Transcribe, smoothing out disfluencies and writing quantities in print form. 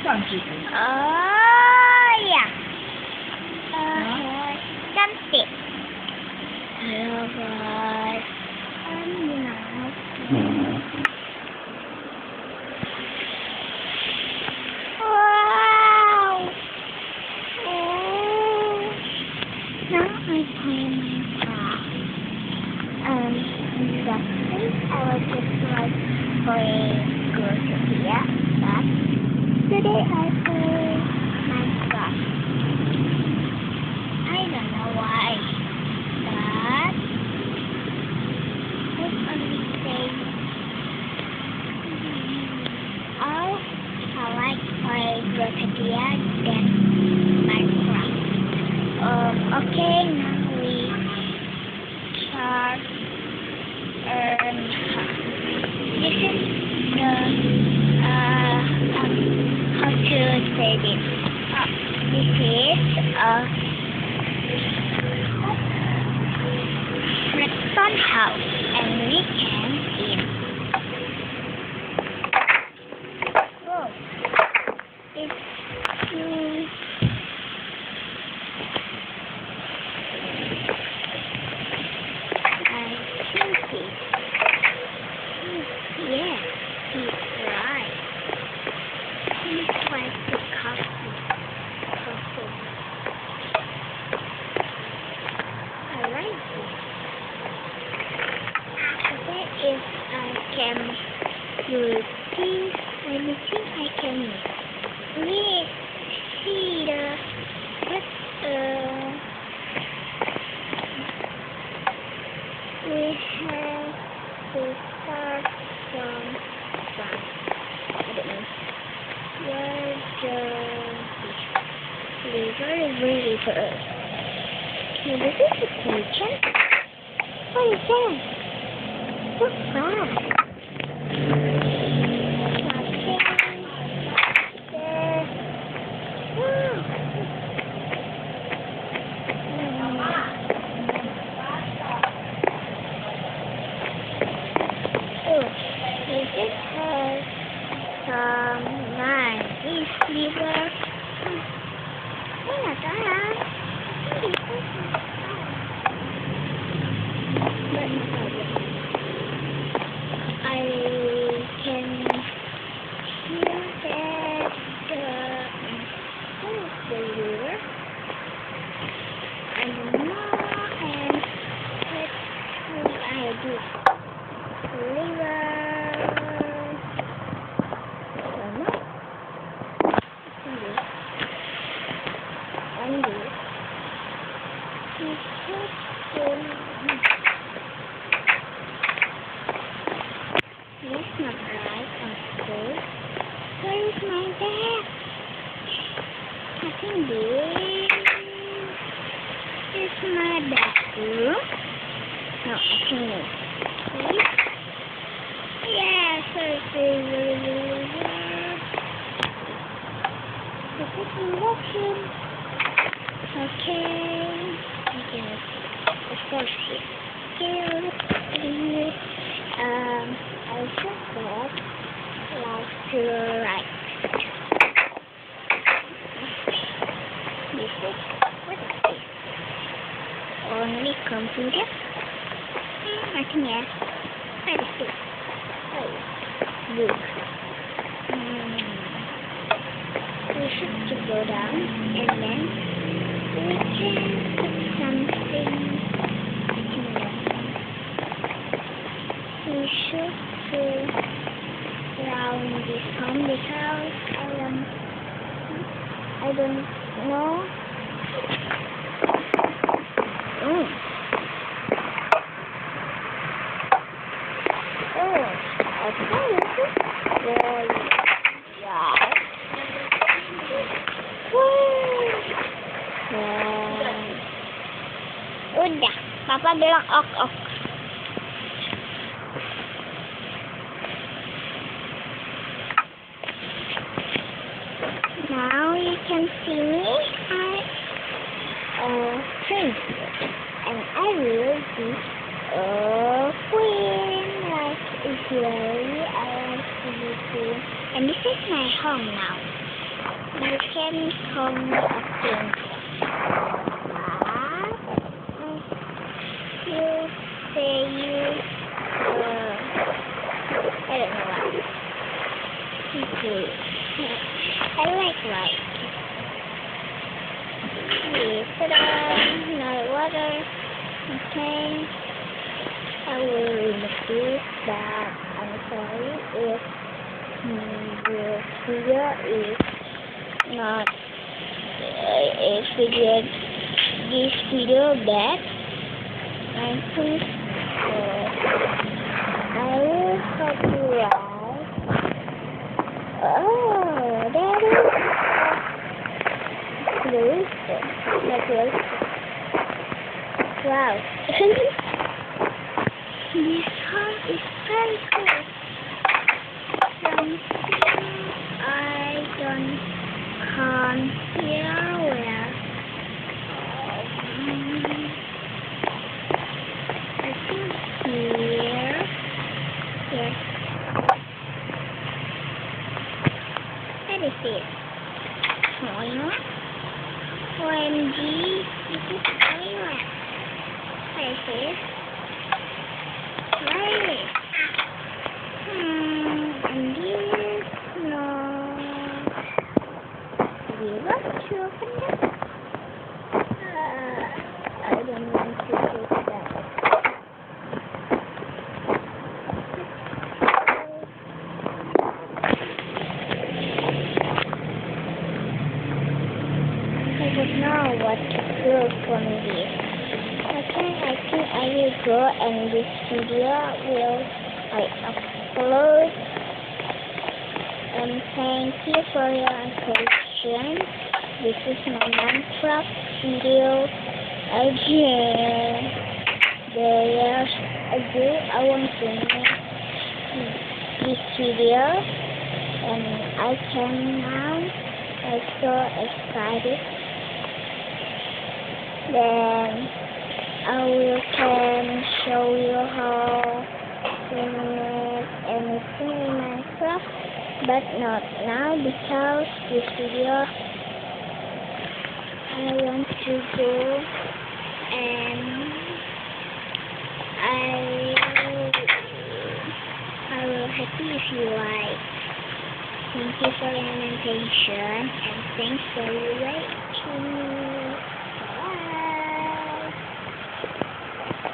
Oh yeah. Cantik. Ya guys. Wow. Oh. Now I play Minecraft. Exactly. I was just like playing Groovia, but today I play Minecraft. I don't know why, but it's only saying oh, I like playing Groovia than Minecraft. Okay, now we start. This is the how to say this. This is redstone house, and we can in. Oh, it's yes, he's right. He's like the coffee. I like it. Okay, if I can do this, anything I can make. We see the we have to start from one. I don't know. Where's the river? Now this is the kitchen. What is that? So fast. Nothing there. Wow. Oh, this has some nice river. What is that? I can hear that what is the river? I don't know, and what should I do? River. I don't know. And this. That's not right, okay. Where is my bag? I think this is my bathroom. No, I think this. Yes, this is induction. Okay, I guess of course here. I just got like to right. This is what is this? Only computer? I think yes. What is this? Oh, book. We should to go down and then we can put something. We should go around this home because I don't know. Oh, okay. Very right. Udah, Papa bilang ok. Now you can see me. I'm princess, and I will be a queen. Like Israeli, I like to be queen. And this is my home now. you can call me a princess. You say you, I don't know what. Good. I like white. Ta-da! No water. Okay. I will remove this, but I'm sorry if the video is not this video bad. I think I will copyright. Oh, that is blue. Not wow. This one is very cool. Something I don't come here where I think here. Yes. What is it? Oil? OMG, this is oil. What is this? Right. And this, no. We want to open it. I don't want to take that. I don't know what to do from this. Okay, I think I will go and this video will upload. And thank you for your attention. This is my Minecraft video again. The years ago I want to make this video and I can now. I'm so excited. Then I will can show you how to make anything in Minecraft, but not now because this video I want to go and I will happy if you like. Thank you for your attention and thanks for watching.